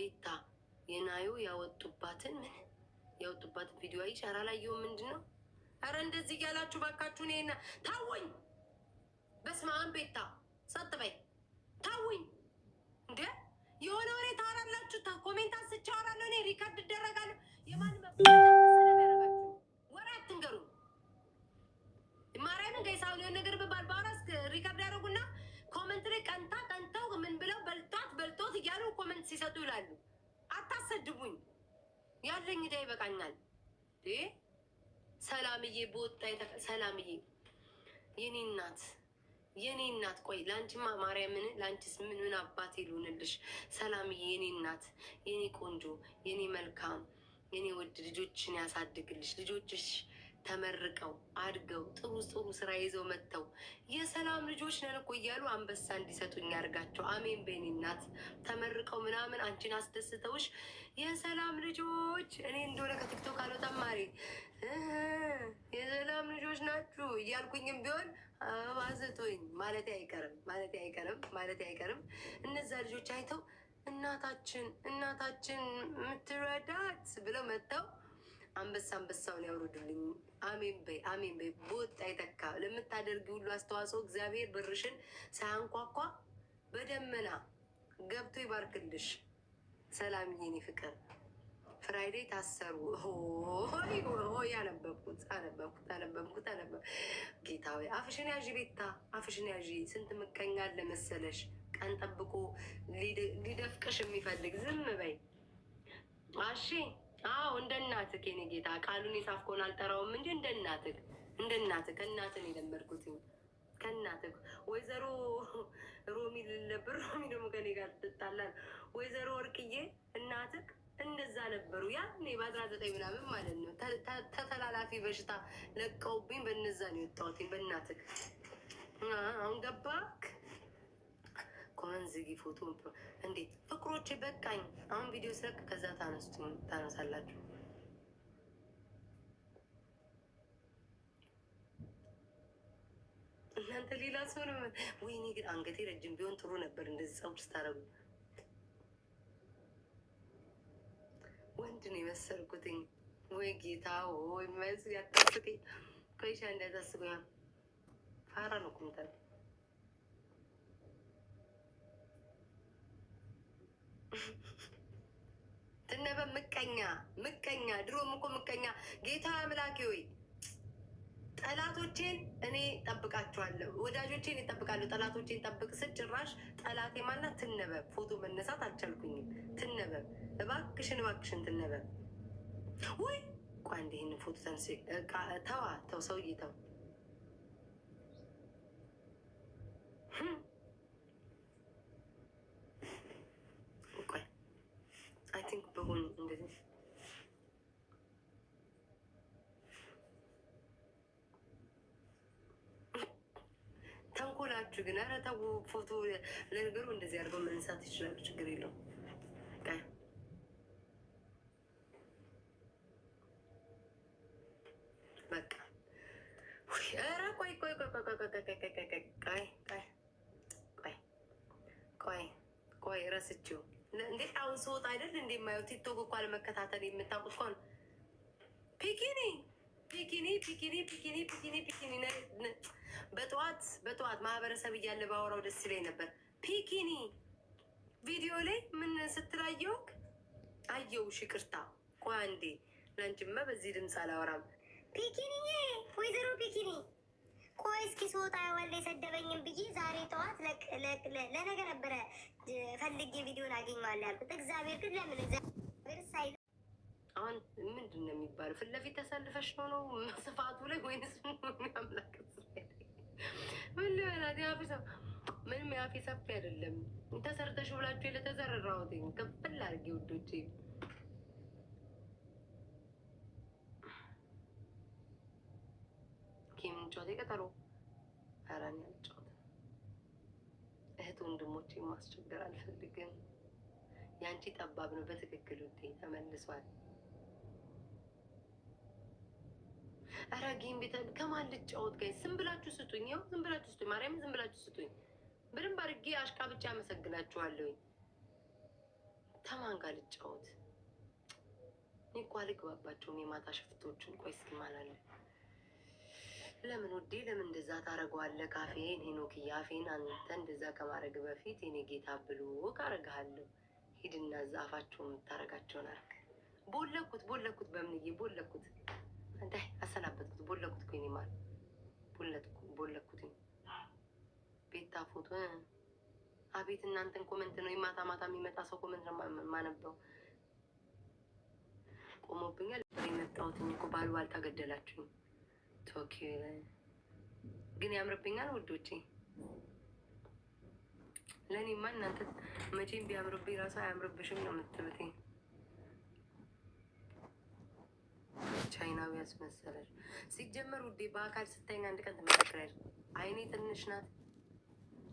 ቤታ የናዩ ያወጡባትን ቪዲዮ አይሻራ ላይ ይው ምንድነው? አረ እንደዚህ ያላችሁ ባካችሁ ነይና ታውኝ። በስመ አብ ቤታ ሰጥበይ ታውኝ እንዴ! የሆነ ወሬ ታወራላችሁ። ኮሜንት አስቻ አወራለሁ እኔ ሪከርድ እደረጋለሁ። የማን መሰለብ ያደረጋችሁ ወሬ አትንገሩ። ማርያምን ጋይሳው የሆነ ነገር በባል ባራስ ሪከርድ ያደረጉና ኮሜንት ላይ ቀንተው ምን ብለው በልቶት እያሉ ኮሜንት ሲሰጡ ይላሉ። አታሰድቡኝ። ያለኝ ዳ ይበቃኛል። ሰላምዬ በወጣ ሰላምዬ የኔ እናት ቆይ ላንቺማ ማርያምን ላንቺስ ምን አባት ይሉንልሽ። ሰላምዬ የኔ እናት የኔ ቆንጆ የኔ መልካም የኔ ውድ ልጆችን ያሳድግልሽ። ልጆችሽ ተመርቀው አድገው ጥሩ ስራ ይዘው መጥተው የሰላም ልጆች ነን እኮ እያሉ አንበሳ እንዲሰጡኝ ያርጋቸው። አሜን በኔ እናት። ተመርቀው ምናምን አንቺን አስደስተውሽ የሰላም ልጆች እኔ እንደሆነ ከቲክቶክ አልወጣም ማሪ የሰላም ልጆች ናችሁ እያልኩኝም ቢሆን አባዘቶኝ ማለት አይቀርም። እነዛ ልጆች አይተው እናታችን የምትረዳት ብለው መጥተው አንበሳውን ያውርዱልኝ። አሜን በይ። በወጣ ይተካ። ለምታደርጊ ሁሉ አስተዋጽኦ እግዚአብሔር ብርሽን ሳያንኳኳ በደመና ገብቶ ይባርክልሽ። ሰላምዬ የኔ ፍቅር ፍራይዴ ታሰሩ። ያነበብኩት ጌታዊ አፍሽን ያዥ ቤታ አፍሽን ያዥ። ስንት ምቀኛ አለ መሰለሽ። ቀን ጠብቆ ሊደፍቅሽ የሚፈልግ ዝም በይ አሺ። አዎ እንደ እናትህ የኔ ጌታ ቃሉን የጻፍከውን አልጠራውም እንጂ እንደ እናትህ ከእናትህ ነው የለመድኩት። ከእናትህ ወይዘሮ ሮሚ ልነበር። ሮሚ ደግሞ ከኔ ጋር ትጣላል። ወይዘሮ ወርቅዬ እናትህ እንደዛ ነበሩ ያኔ በ19 ምናምን ማለት ነው። ተተላላፊ በሽታ ለቀውብኝ በነዛ ነው የወጣሁት። በእናትህ አሁን ገባክ? ኮመንዝጊ ፎቶ እንዴት ፍቅሮች በቃኝ። አሁን ቪዲዮ ስለቅ ከዛ ታነሳላችሁ። እናንተ ሌላ ሰው ነው። ወይኔ ግን አንገቴ ረጅም ቢሆን ጥሩ ነበር። እንደዚህ ፀጉር ስታረጉ ወንድ ነው የመሰልኩትኝ። ወይ ጌታ ወይ መስ ያታስቀኝ። ኮይሻ እንዳታስቀኝ ፋራ ነው ኩምታል ትነበብ ምቀኛ ድሮም እኮ ምቀኛ። ጌታ አምላኬ ወይ ጠላቶቼን እኔ ጠብቃቸዋለሁ፣ ወዳጆቼን ይጠብቃለሁ። ጠላቶቼን ጠብቅ ስል ጭራሽ ጠላቴ ማለት ትነበብ። ፎቶ መነሳት አልቻልኩኝም። ትነበብ እባክሽን ትነበብ። ወይ ቆይ አንዴ ይህን ፎቶ ተንስ ተው ሰውዬ ተው። ቆይ አይ ቲንክ በጎን እንደዚህ ተንኮላችሁ ግን ኧረ ተው። ፎቶ ለነገሩ እንደዚህ አድርገው መንሳት ይችላሉ፣ ችግር የለውም። በቃ ኧረ ቆይ ረስቼው እንዴት አሁን ስወጣ አይደል እንዴ የማየው ቲክቶክ እኮ አለመከታተል የምታውቁት እኮ ነው። ፒኪኒ በጠዋት ማህበረሰብ እያለ ባወራው ደስ ይለኝ ነበር። ፒኪኒ ቪዲዮ ላይ ምን ስትላየው አየውሽ? ይቅርታ ቆይ አንዴ ለአንቺማ በዚህ ድምፅ አላወራም። ፒኪኒዬ ወይዘሮ ፒኪኒ ቆይ እስኪ ስወጣ ያዋለ የሰደበኝም ብዬ ዛሬ ጠዋት ለነገ ነበረ ፈልጌ ቪዲዮን አገኘዋለሁ ያልኩት። እግዚአብሔር ግን ለምን እግዚአብሔር ሳይ አሁን ምንድን ነው የሚባለው? ፊት ለፊት ተሰልፈሽ ነው ስፋቱ ላይ ወይንስ አምላክ ምን ልበላት? ምንም ያፌ ሰፊ አይደለም። ተሰርተሽ ብላችሁ ለተዘረራሁት ክፍል አድርጌ ውዶቼ ጫወት የቀጠሮ አራን ያልጫወት እህት ወንድሞቼ ማስቸገር አልፈልግም። ያንቺ ጠባብ ነው በትክክል ውዴ ተመልሷል። ኧረ ጌም ቤተ ከማን ልጫወት ጋይ? ዝም ብላችሁ ስጡኝ። ያው ዝም ብላችሁ ስጡኝ። ማርያም ዝም ብላችሁ ስጡኝ። በደንብ አድርጌ አሽቃብጬ አመሰግናችኋለሁኝ። ተማን ጋር ልጫወት እኔ እኮ አልግባባቸውም የማታ ሽፍቶችን። ቆይ እስኪ ማን አለ? ለምን ውዴ ለምን እንደዛ ታደርገዋለህ? ካፌን ሄኖክዬ አፌን አንተ እንደዛ ከማድረግ በፊት የኔ ጌታ ብሎ ካረጋለሁ። ሂድና እዛ አፋቸውን የምታረጋቸውን አርግ። ቦለኩት በምንዬ ቦለኩት እንዴ አሰናበትኩት። ቦለኩት እኮ የኔ ማር ቦለኩት። ቤታ ፎቶ አቤት እናንተን ኮመንት ነው የማታ ማታ የሚመጣ ሰው ኮመንት ነው ማነበው። ቆሞብኛል የመጣሁት እኮ ባልታ ገደላችሁኝ። ቶኪዮ ግን ያምርብኛል ውዶቼ። ለእኔማ እናንተ መቼም ቢያምርብኝ ራሱ አያምርብሽም ነው የምትሉትኝ። ቻይናዊ ያስመሰለች ሲጀመር ውዴ በአካል ስታይኝ አንድ ቀን ትመሰክራለች። አይኔ ትንሽ ናት፣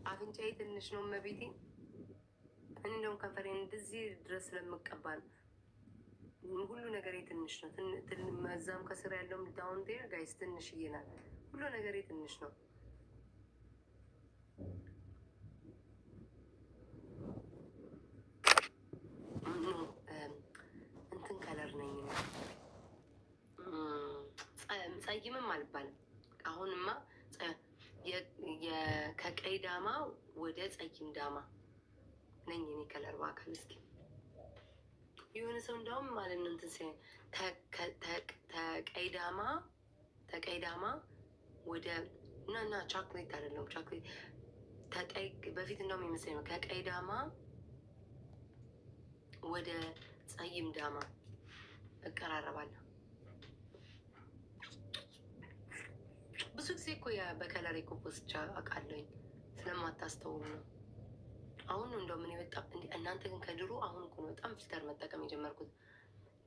አፍንጫዬ ትንሽ ነው። መቤቴ እኔ እንደውም ከንፈሬን እንደዚህ ድረስ ስለምቀባ ነው። ሁሉ ነገር ትንሽ ነው። መዛም ከስር ያለውም ዳውን ዴር ጋይስ ትንሽዬ ናት። ሁሉ ነገር ትንሽ ነው። እንትን ከለር ነኝ ጸይምም አልባልም። አሁንማ ከቀይ ዳማ ወደ ጸይም ዳማ ነኝ እኔ ከለር በአካል እስኪ የሆነ ሰው እንደውም ማለት ነው እንትን ተቀይ ዳማ ወደ እና ቻክሌት አይደለም ቻክሌት በፊት እንደውም ይመስለኝ ነው ከቀይ ዳማ ወደ ጸይም ዳማ እቀራረባለሁ። ብዙ ጊዜ እኮ በከለር ኮፖስቻ አውቃለሁኝ ስለማታስተውሉ ነው። አሁን ነው እንደው ምን የመጣ እንዴ እናንተ ግን ከድሮ አሁን እኮ ነው በጣም ፊልተር መጠቀም የጀመርኩት።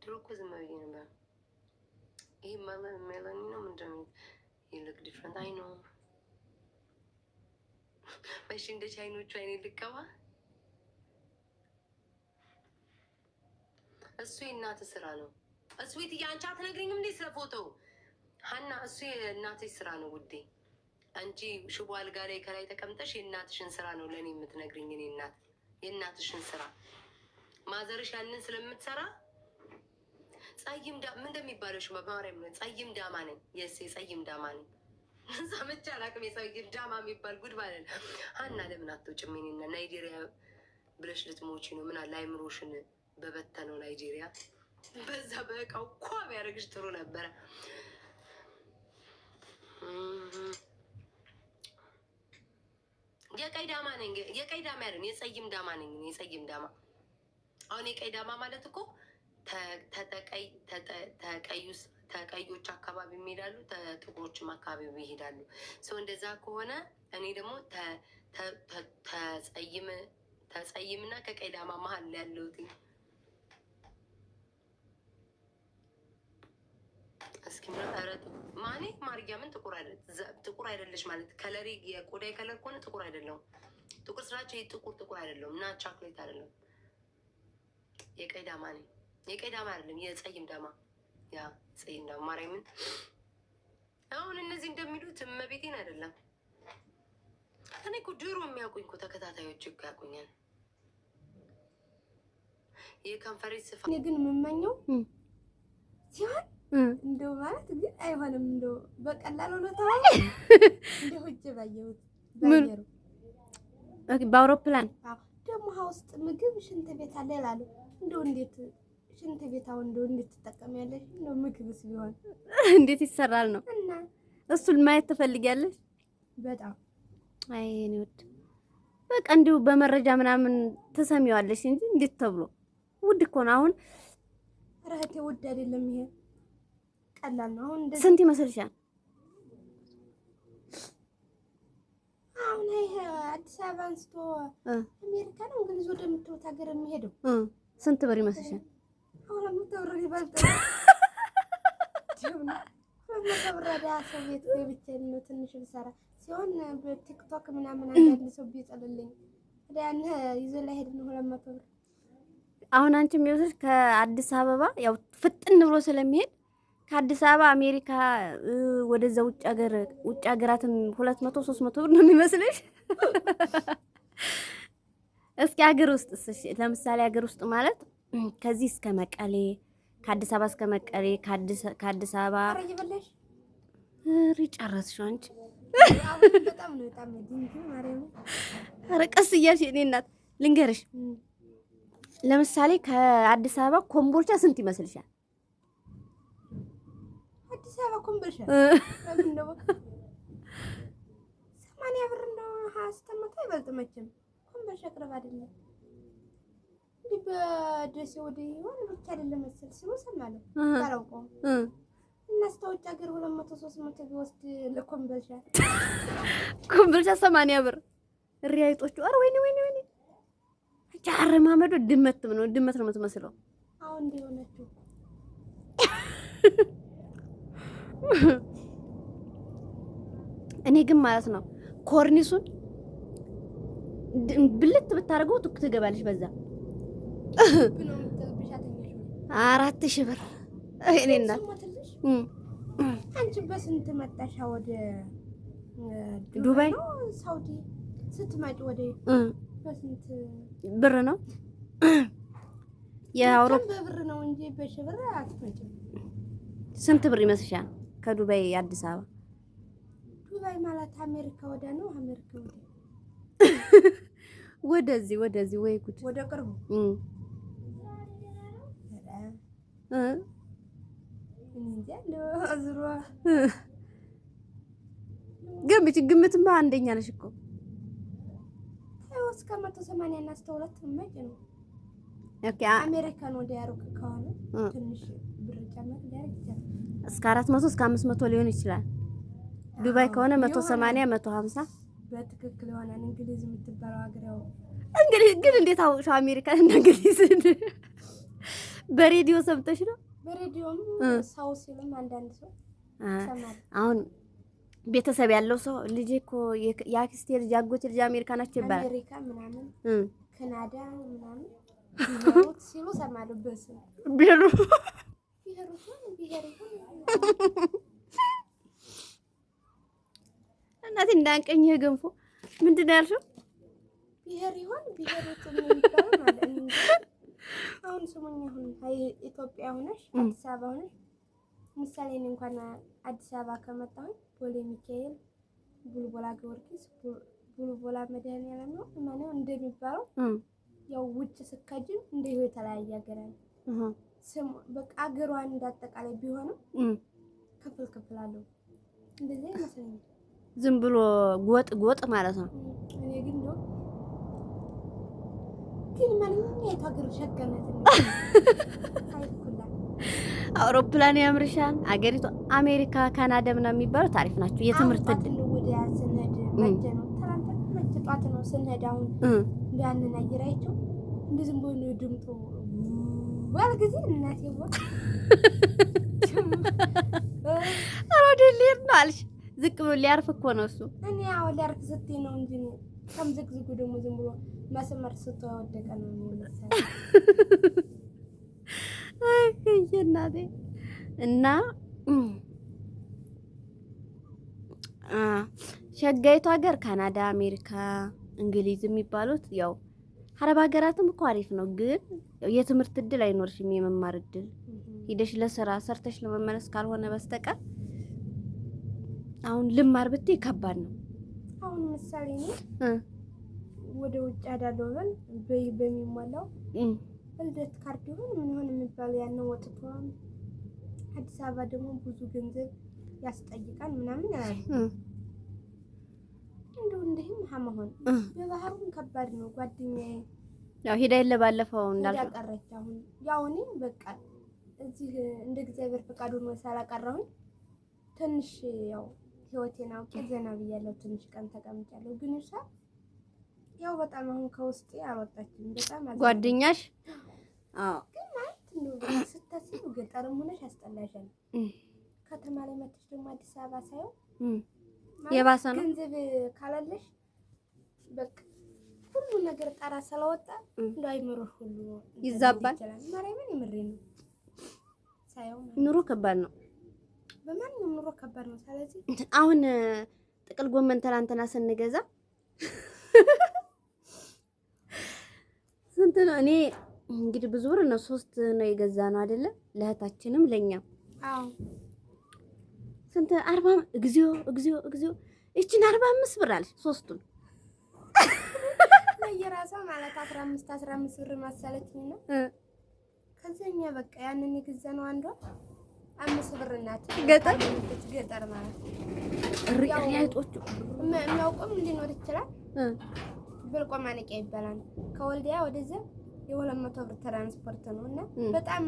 ድሮ እኮ ዝም ብዬ ነበር። ይሄ ሜላኒ ነው ምንድን ነው ይልክ ዲፍረንት አይ ነው። እሺ እንደ ቻይኖቹ አይኔ ልቀባ። እሱ የእናት ስራ ነው። እሱ የአንቺ አትነግሪኝም እንዴ ስለ ፎቶ ሀና? እሱ የእናትሽ ስራ ነው ውዴ። አንቺ ሽቦ አልጋ ላይ ከላይ ተቀምጠሽ የእናትሽን ስራ ነው ለእኔ የምትነግሪኝ። እኔ እናት የእናትሽን ስራ ማዘርሽ ያንን ስለምትሰራ ጸይም ምን እንደሚባለው ሽ በማርያም ነው ጸይም ዳማ ነኝ። የስ የጸይም ዳማ ነኝ። ሰምቼ አላውቅም የጸይም ዳማ የሚባል ጉድ ማለት ነው። ሀና ለምን አትወጭም? እኔና ናይጄሪያ ብለሽ ልትሞቺ ነው? ምን አለ አይምሮሽን በበተነው ናይጄሪያ በዛ በእቃው እኮ ቢያደርግሽ ጥሩ ነበረ። የቀይ ዳማ ነኝ። የቀይ ዳማ ያለን የጸይም ዳማ ነኝ። የጸይም ዳማ አሁን የቀይ ዳማ ማለት እኮ ተቀዮች አካባቢ የሚሄዳሉ፣ ጥቁሮችም አካባቢ ይሄዳሉ። ሰው እንደዛ ከሆነ እኔ ደግሞ ተጸይምና ከቀይ ዳማ መሀል ያለሁት እስኪ ማኔ ማርያምን ጥቁር አይደለሽ ማለት ከለሪ የቆዳይ ከለር ከሆነ ጥቁር አይደለም። ጥቁር ስራቸው ጥቁር አይደለም እና ቻክሌት አይደለም። የቀይ ዳማ ነኝ። የቀይ ዳማ አይደለም የጸይም ዳማ። ያ ጸይም ዳማ ማርያምን አሁን እነዚህ እንደሚሉት እመቤቴን አይደለም። እኔ እኮ ድሮ የሚያውቁኝ እኮ ተከታታዮች እኮ ያውቁኛል። የከንፈሬ ስፋ እኔ ግን የምመኘው ሲሆን እንደው ማለት ግን አይሆንም። እንደው በቀላሉ ነው ተባለ እንደው ሂጅ ባየሁት ባየሩ በአውሮፕላን ደግሞ ውሃ ውስጥ ምግብ ሽንት ቤት አለ ይላሉ። እንደው እንዴት ሽንት ቤታው እንደው እንዴት ትጠቀሚያለሽ? እንደው ምግብስ ቢሆን እንዴት ይሰራል ነው እና እሱን ማየት ትፈልጊያለሽ? በጣም አይ እኔ ወድ በቃ እንዲሁ በመረጃ ምናምን ተሰሚዋለሽ እንጂ እንዴት ተብሎ ውድ እኮ ነው። አሁን ረህቴ ውድ አይደለም ይሄ ቀላል ነው። አሁን እንደዚህ ስንት ይመስልሻል? አሁን ይሄ አዲስ አበባ አንስቶ አሜሪካ ነው እንግሊዝ ወደምትወት ሀገር የሚሄደው ስንት ብር ይመስልሻል? አሁን የምትወር ይበልጥ መብራዳ ሰው ቤት ገብቼ ነው ትንሽ ልሰራ ሲሆን በቲክቶክ ምናምን አንዳንድ ሰው ቢጸልልኝ ያን ይዞ ላይ ሄድ ነው 200 ብር። አሁን አንቺ የሚወስድሽ ከአዲስ አበባ ያው ፍጥን ብሎ ስለሚሄድ ከአዲስ አበባ አሜሪካ ወደዛ ውጭ ሀገራትም 200 300 ብር ነው የሚመስልሽ? እስኪ ሀገር ውስጥ ለምሳሌ ሀገር ውስጥ ማለት ከዚህ እስከ መቀሌ፣ ከአዲስ አበባ እስከ መቀሌ፣ ከአዲስ አበባ ጨረስሽው አንቺ? በጣም ነው በጣም ድንቅ ማርያም። ኧረ ቀስ እያልሽ እኔ እናት ልንገርሽ። ለምሳሌ ከአዲስ አበባ ኮምቦልቻ ስንት ይመስልሻል? አዲስ አበባ ኮምቦልቻ ነው 80 ብር ነው። ሀስተመታ ይበልጥ መቼም ኮምቦልቻ ቅርብ አይደለም። እንዲህ በደሴ ወደ ይሆን ብቻ አይደለም መሰል ሲሉ ሰማለሁ አላውቀውም። እና እስከ ሀገር 200 300 ቢወስድ ለኮምቦልቻ ኮምቦልቻ 80 ብር ሪያይጦቹ። ኧረ ወይኔ ወይኔ ወይኔ ጃር ማመዶ ድመት ነው የምትመስለው። አሁን እንዲሆነችው እኔ ግን ማለት ነው ኮርኒሱን ብልት ብታረገው ትኩ ትገባለች። በዛ 4000 ብር እኔ እናት አንቺ በስንት መጣሻ ወደ ዱባይ ሳውዲ ስትመጪ ወደ በስንት ብር ነው? የአውሮፓ በብር ነው እንጂ በሺህ ብር አትመጪም። ስንት ብር ይመስልሻል ከዱባይ አዲስ አበባ? ዱባይ ማለት አሜሪካ ወደ ነው። አሜሪካ ወደዚህ ወይ ጉድ ወደ ቅርቡ ግምትማ አንደኛ ነሽ እኮ እስከ 180 እና እስከ 200 መጭ ነው። ኦኬ አሜሪካን ወደ ያሩቅ ከሆነ ትንሽ ብር ጨመር ሊያደርግ ይችላል። እስከ 400 እስከ 500 ሊሆን ይችላል። ዱባይ ከሆነ 180 150 በትክክል ይሆናል። እንግሊዝ የምትባለው ሀገር ያው እንግሊዝ ግን እንዴት አወቅሽው? አሜሪካን እና እንግሊዝን በሬዲዮ ሰምተሽ ነው? በሬዲዮም ሰው ሲልም አንዳንድ ሰው ሰማል። አሁን ቤተሰብ ያለው ሰው ልጅ እኮ የአክስቴ ልጅ አጎቴ ልጅ አሜሪካ ናቸው ይባላል። አሜሪካ ምናምን ካናዳ ምናምን ቢሮት ሲሉ ሰማለሁ። በስም ቢሮ እናቴ እንዳንቀኝ ገንፎ ምንድን ነው ያልሽው? ብሄር ይሆን ብሄሮት የሚባለው ማለት ነው። አሁን ስሙኝ፣ አሁን ኢትዮጵያ ሆነሽ አዲስ አበባ ሆነሽ ምሳሌ እኔ እንኳን አዲስ አበባ ከመጣሁ ቦሌ ሚካኤል፣ ቡልቡላ ጊዮርጊስ፣ ቡልቡላ መድኃኒዓለም ነው ማነው እንደሚባለው ያው ውጭ ስከጅም እንደው የተለያየ ሀገር አለ። ስሙ በቃ ሀገሯን እንዳጠቃላይ ቢሆንም ክፍል አለው። እንደዚህ ይመስለኛል። ዝም ብሎ ጎጥ ማለት ነው። እኔ ግን ማንኛውም የታገሩ ሸከነት ነው አይኩላ አውሮፕላን ያምርሻል። አገሪቱ አሜሪካ፣ ካናዳ ምናምን የሚባለው ታሪፍ ናቸው። የትምህርት እድል ወደ ስንሄድ መቼ ነው ትናንት መቼ ጧት ነው ስንሄድ አሁን ያንን አየራቸው እንደዚህ ብሎ ድምጡ ባልጊዜ እናቴ አሮዴሊር ነው አልሽ። ዝቅ ብሎ ሊያርፍ እኮ ነው እሱ። እኔ አዎ ሊያርፍ ስትይ ነው እንጂ ከምዝግዝጉ ደግሞ ዝም ብሎ መስመር ስትወደቀ ነው የሚመስለው። አይ እናቴ እና ሸጋይቱ ሀገር ካናዳ፣ አሜሪካ፣ እንግሊዝ የሚባሉት ያው አረብ ሀገራትም እኮ አሪፍ ነው፣ ግን የትምህርት እድል አይኖርሽም። የመማር እድል ሂደሽ ለስራ ሰርተሽ ለመመለስ ካልሆነ በስተቀር አሁን ልማር ብትይ ከባድ ነው። አሁን ምሳሌ ነው ወደ ውጭ አዳለው በይ በሚሟላው ልደት ካርድ ይሁን ምን ሆነ የሚባለው ያን ወጥቶ አዲስ አበባ ደግሞ ብዙ ገንዘብ ያስጠይቃል ምናምን ያለው እንደውም ሀማሆን በባህሩም ከባድ ነው። ጓደኛዬ ያው ሄዳ የለ ባለፈው እንዳልኩ ቀረች። አሁን ያው እኔ በቃ እዚህ እንደ እግዚአብሔር ፈቃድ ሆኖ ሳላቀረሁኝ ትንሽ ያው ህይወቴን አውቄ ዘና ብያለሁ። ትንሽ ቀን ተቀምጫለሁ። ግን እሷ ያው በጣም አሁን ከውስጤ አልወጣችም። በጣም ጓደኛሽ አዎ ግን ማለት ነው ስታስቡ ገጠርም ሆነሽ አስጠላሻል። ከተማ ላይ መጥተሽ ደግሞ አዲስ አበባ ሳይሆን የባሰ ነው። ገንዘብ ካላለሽ በቃ ሁሉ ነገር ጣራ ስለወጣ እንደው አይምሮሽ ሁሉ ይዛባል። ማርያምን የምሬን ነው። ሳይሆን ኑሮ ከባድ ነው። በማንኛውም ኑሮ ከባድ ነው። ስለዚህ አሁን ጥቅል ጎመን ትናንትና ስንገዛ ስንት ነው? እኔ እንግዲህ ብዙ ብር ነው 3 ነው የገዛ ነው አይደለ? ለእህታችንም ለኛም። አዎ ስንት 40 እግዚኦ እግዚኦ እግዚኦ እቺን 45 ብር አለች ሶስቱን ለየራሷ ማለት 15 ብር መሰለችኝና ከዛኛ በቃ ያንን የገዛነው አንዷ 5 ብር ናት። ገጠር ማለት ሪያጦቹ የሚያውቁም ሊኖር ይችላል። ብልቆ ማነቂያ ይባላል። ከወልዲያ ወደዛ የ200 ብር ትራንስፖርት ነው እና በጣም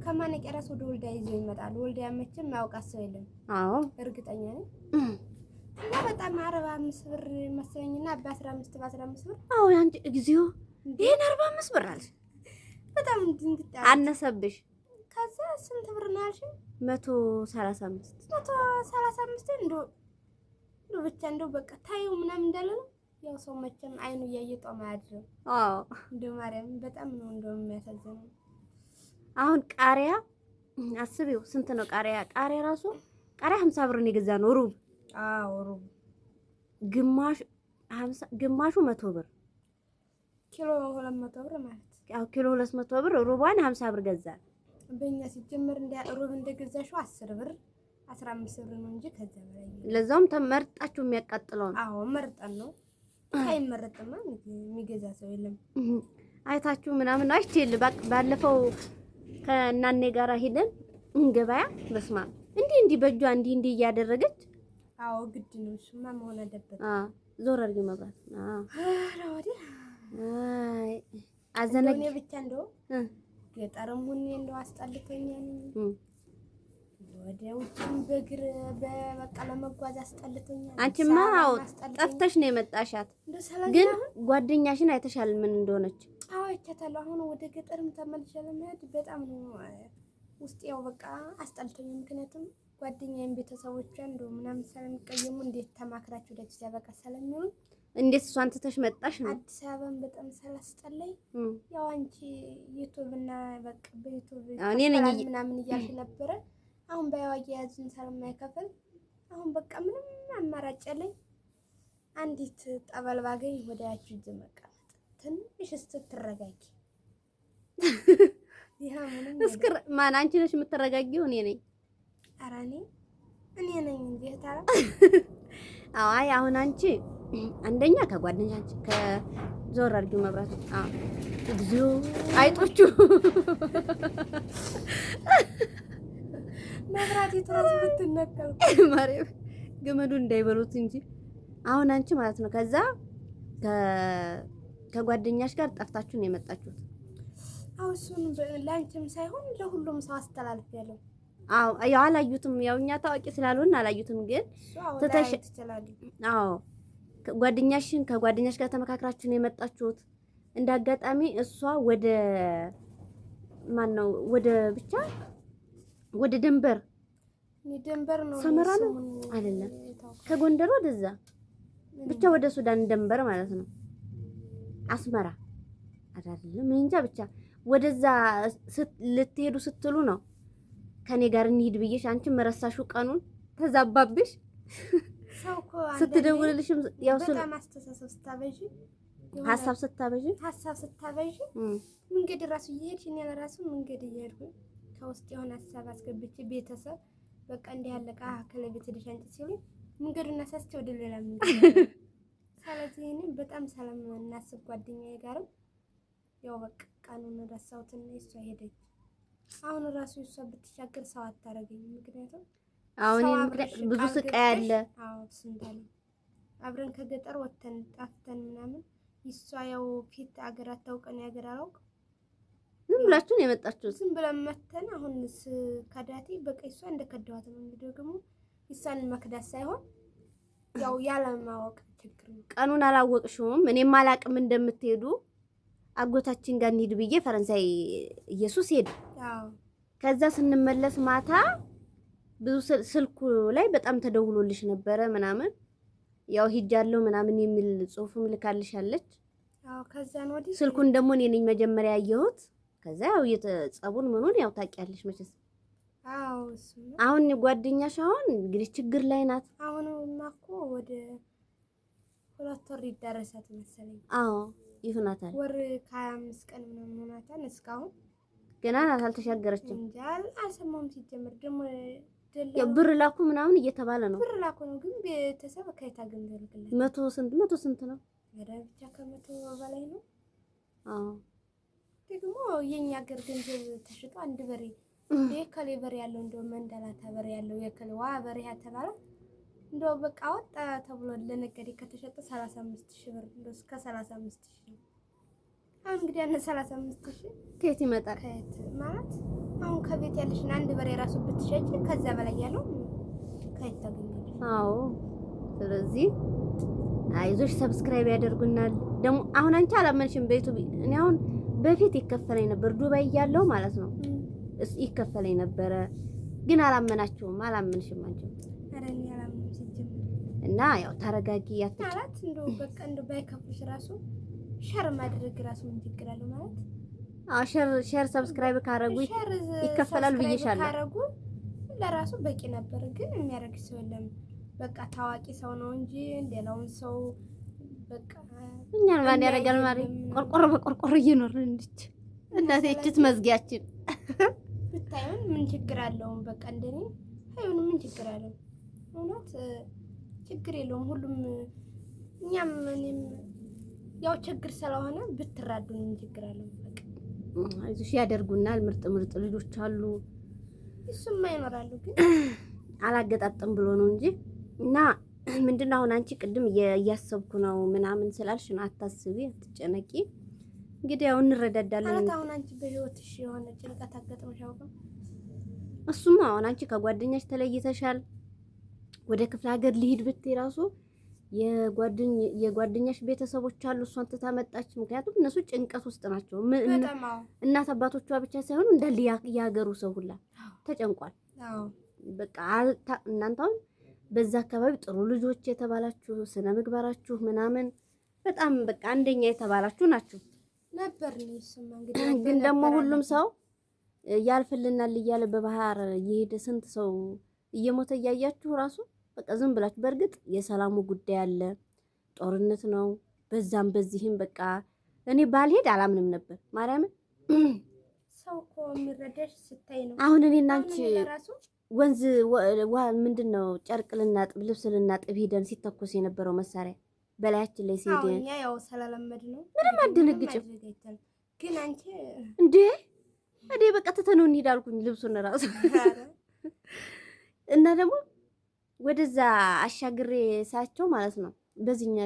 ከማነቂያ ራስ ወደ ወልዲያ ይዘው ይመጣሉ። ወልዲያ መቼም የማያውቃት ሰው የለም። አዎ እርግጠኛ ነኝ። እና በጣም 45 ብር መሰለኝና በ15 ብር አዎ አንቺ እግዚኦ ይሄን 45 ብር አለሽ። በጣም እንድንጣ አነሰብሽ። ከዛ ስንት ብር ነው ያልሽኝ? 135 እንደው ብቻ እንደው በቃ ታየው ምናምን እንዳለ ነው። ያው ሰው መቼም አይኑ እያየ ጦም አያድርም። አዎ እንደው ማርያም በጣም ነው እንደው የሚያሳዝነው። አሁን ቃሪያ አስቢው ስንት ነው ቃሪያ? ቃሪያ ራሱ ቃሪያ 50 ብር ነው የገዛነው ሩብ። አዎ ሩብ ግማሹ 100 ብር ኪሎ 200 ብር ማለት ያው ኪሎ 200 ብር ሩቧን 50 ብር ገዛን። በእኛ ሲጀመር ሩብ እንደገዛሽው 10 ብር 15 ብር ነው እንጂ ከዛ በላይ ለዛውም ተመርጣችሁ የሚያቃጥለው ነው። አዎ መርጠን ነው። ሳይመረጥማ የሚገዛ ሰው የለም። አይታችሁ ምናምን አይቼል ባለፈው ከእናኔ ጋር ሄደን ገበያ በስማ እንዲህ በእጇ እንዲህ እያደረገች አዎ ግድ ነው እሱማ መሆን አለበት። ዞር አድርጊ መብራት። አይ አዘነግ እኔ ብቻ እንደው ገጠርም ሁኔ እንደው አስጠልቶኛል። ወደ ውጭም በእግር በበቃ ለመጓዝ አስጠልቶኛል። አንቺማ አዎ ጠፍተሽ ነው የመጣሻት። ግን ጓደኛሽን አይተሻል ምን እንደሆነች? አዎ አይቻታለሁ። አሁን ወደ ገጠርም ተመልሼ ለመሄድ በጣም ነው ውስጥ ያው በቃ አስጠልቶኛል። ምክንያቱም ጓደኛዬን ቤተሰቦቿ እንደው ምናምን ስለሚቀየሙ እንዴት ተማክራችሁ ወደ አዲስ አበባ ስለሚሆን እንዴት እሷን ትተሽ መጣሽ ነው? አዲስ አበባን በጣም ስላስጠላኝ ያው አንቺ ዩቲዩብ እና በቃ በዩቲዩብ ምናምን እያልሽ ነበረ። አሁን በያው ያዝን ስለማይከፍል አሁን በቃ ምንም አማራጭ የለኝ። አንዲት ጠበል ባገኝ ወደ ያቺ እጅ መቀመጥ ትንሽ ስትረጋጊ ይሄ ምንም እስክር ማን አንቺ ነሽ የምትረጋጊው? እኔ ነኝ። ኧረ እኔ ነኝ እንጂ ታራ አይ አሁን አንቺ አንደኛ ከጓደኛች ከዞር አድርጊው መብራት። እግዚኦ አይጦቹ መብራት ይተራስ ብትነቀል ማርያም ገመዱ እንዳይበሉት እንጂ አሁን አንቺ ማለት ነው ከዛ ከጓደኛሽ ጋር ጠፍታችሁ ነው የመጣችሁት? አው እሱን ላንቺም ሳይሆን ለሁሉም ሰው አስተላልፌያለሁ። አዎ ያው አላዩትም። ያው እኛ ታዋቂ ስላልሆነ አላዩትም። ግን ተተሽ አዎ ከጓደኛሽ ጋር ተመካክራችሁ ነው የመጣችሁት። እንዳጋጣሚ እሷ ወደ ማን ነው ወደ ደንበር ነው ሰመራ ነው አይደለም፣ ከጎንደር ወደዛ ብቻ ወደ ሱዳን ደንበር ማለት ነው። አስመራ አይደለም እንጃ ብቻ ወደዛ ልትሄዱ ስትሉ ነው ከኔ ጋር እንሂድ ብዬሽ አንቺም መረሳሽው ቀኑን ተዛባብሽ። ሰውኮ ስትደውልልሽም ያው በጣም አስተሳሰብ ስታበጂ ሀሳብ ስታበጂ መንገድ ራሱ እየሄድሽ እኔ ለራሱ መንገድ እየሄድኩ ከውስጥ የሆነ ሀሳብ አስገብቼ ቤተሰብ በቃ እንዲህ ያለቃ ከለቤት ልጅ ሲሉ መንገዱን አሳስቼ ወደ ሌላ መንገድ ስለዚህ እኔም በጣም ሰላም እናስብ ጓደኛዬ ጋርም ያው በቃ ቀኑን ረሳሁትና እሷ ሄደች። አሁን ራሱ እሷ ብትሻገር ሰው አታረገኝ። ምክንያቱም አሁን ብዙ ስቃይ አለ። አዎ ስንታለ አብረን ከገጠር ወተን ጣፍተን ምናምን እሷ ያው ፊት አገር አታውቀን ያገር አላውቅ ዝም ብላችሁ ነው የመጣችሁት? ዝም ብለን መተን አሁንስ ከዳቴ በቃ እሷ እንደከዳዋት ነው። እንግዲህ ደግሞ እሷን መክዳት ሳይሆን ያው ያለማወቅ ችግር ነው። ቀኑን አላወቅሽውም። እኔም አላቅም እንደምትሄዱ አጎታችን ጋር እንሂድ ብዬ ፈረንሳይ ኢየሱስ ሄደ። አዎ ከዛ ስንመለስ ማታ ብዙ ስልኩ ላይ በጣም ተደውሎልሽ ነበረ ምናምን ያው ሂጃለሁ ምናምን የሚል ጽሁፍም ልካልሻለች። አዎ ከዛን ወዲህ ስልኩን ደግሞ እኔ ነኝ መጀመሪያ ያየሁት። ከዛ ያው የተጸቡን ምኑን ያው ታውቂያለሽ መቼስ። አዎ እሱ አሁን ጓደኛሽ አሁን እንግዲህ ችግር ላይ ናት። አሁን ማኮ ወደ 2 ወር ይደረሳት መሰለኝ። አዎ ይሁናታል። ወር ከ25 ቀን ምናምን ሆናታል። እስካሁን ገና ናት፣ አልተሻገረችም። እንጃ አልሰማሁም። ሲጀምር ደግሞ ያው ብር ላኩ ምናምን እየተባለ ነው። ብር ላኩ ነው፣ ግን ቤተሰብ ከየት አገኘልኝ? መቶ ስንት ነው? ኧረ ብቻ ከመቶ በላይ ነው። አዎ ደግሞ የኛ ሀገር ገንዘብ ተሽጦ አንድ በሬ የከሌ በሬ ያለው እንደው መንደላታ በሬ ያለው የከሌ ዋ በሬ ያተባለ እንደው በቃ ወጣ ተብሎ ለነገዴ ከተሸጠ 35,000 ብር እንደው እስከ 35,000 አሁን እንግዲህ ያነ 35,000 ከየት ይመጣል? ከየት ማለት አሁን ከቤት ያለሽን አንድ በሬ ራሱ ብትሸጪ ከዛ በላይ ያለው ከየት ታገኛለሽ? አዎ ስለዚህ አይዞሽ፣ ሰብስክራይብ ያደርጉናል። ደግሞ አሁን አንቺ አላመንሽም በዩቲዩብ። እኔ አሁን በፊት ይከፈለኝ ነበር ዱባይ እያለሁ ማለት ነው ይከፈለኝ ነበረ፣ ግን አላመናችሁም፣ አላመንሽም አንቺ። ኧረ እኔ አላመንኩም ሲጀምር። እና ያው ተረጋጊ። ማለት እንደው በቃ እንደው ባይከፍልሽ ራሱ ሸር ማድረግ ራሱ ምን ችግር አለው ማለት? አዎ ሸር ሰብስክራይብ ካረጉ ይከፈላል ብዬሻለሁ። ካረጉ ለራሱ በቂ ነበር፣ ግን የሚያደርግ ሰው የለም። በቃ ታዋቂ ሰው ነው እንጂ ሌላውን ሰው በቃ እኛን ማን ያደርጋል ማለት ቆርቆሮ በቆርቆሮ እየኖርን እንድች እናቴ እችት መዝጊያችን ብታዩን ምን ችግር አለው? በቃ እንደኔ አይሁን ምን ችግር አለው? እውነት ችግር የለውም። ሁሉም እኛም እኔም ያው ችግር ስለሆነ ብትራዱን ምን ችግር አለው? በቃ አይዞሽ ያደርጉናል። ምርጥ ምርጥ ልጆች አሉ። እሱማ ይኖራሉ፣ ግን አላገጣጥም ብሎ ነው እንጂ እና ምንድነው አሁን አንቺ ቅድም እያሰብኩ ነው ምናምን ስላልሽ ነው። አታስቢ፣ አትጨነቂ። እንግዲህ ያው እንረዳዳለን። ማለት አሁን አንቺ በህይወትሽ የሆነ ጭንቀት አጋጥሞሽ ያውቃል? እሱማ አሁን አንቺ ከጓደኛሽ ተለይተሻል። ወደ ክፍለ ሀገር ሊሄድ ብትይ ራሱ የጓደኛሽ ቤተሰቦች አሉ፣ እሷን ትታመጣች። ምክንያቱም እነሱ ጭንቀት ውስጥ ናቸው። እናት አባቶቿ ብቻ ሳይሆኑ እንዳለ የሀገሩ ሰው ሁላ ተጨንቋል። በቃ እናንተ አሁን በዛ አካባቢ ጥሩ ልጆች የተባላችሁ ስነ ምግባራችሁ ምናምን በጣም በቃ አንደኛ የተባላችሁ ናችሁ ነበር። እሱማ እንግዲህ ግን ደግሞ ሁሉም ሰው ያልፍልናል እያለ በባህር እየሄደ ስንት ሰው እየሞተ እያያችሁ ራሱ በቃ ዝም ብላችሁ። በእርግጥ የሰላሙ ጉዳይ አለ፣ ጦርነት ነው በዛም በዚህም። በቃ እኔ ባልሄድ አላምንም ነበር ማርያምን። ሰው እኮ የሚረዳሽ ስታይ ነው። አሁን እኔ እና አንቺ ወንዝ ምንድነው ጨርቅ ልናጥብ ልብስ ልናጥብ ሄደን ሲተኮስ የነበረው መሳሪያ በላያችን ላይ ሲሄድ ያው ሰላለመድ ነው። ምንም አደነግጭም። ግን አንቺ እንዴ እኔ በቃ ትተነው እንሂድ አልኩኝ ልብሱን ራሱ እና ደግሞ ወደዛ አሻግሬ ሳቸው ማለት ነው በዚህኛ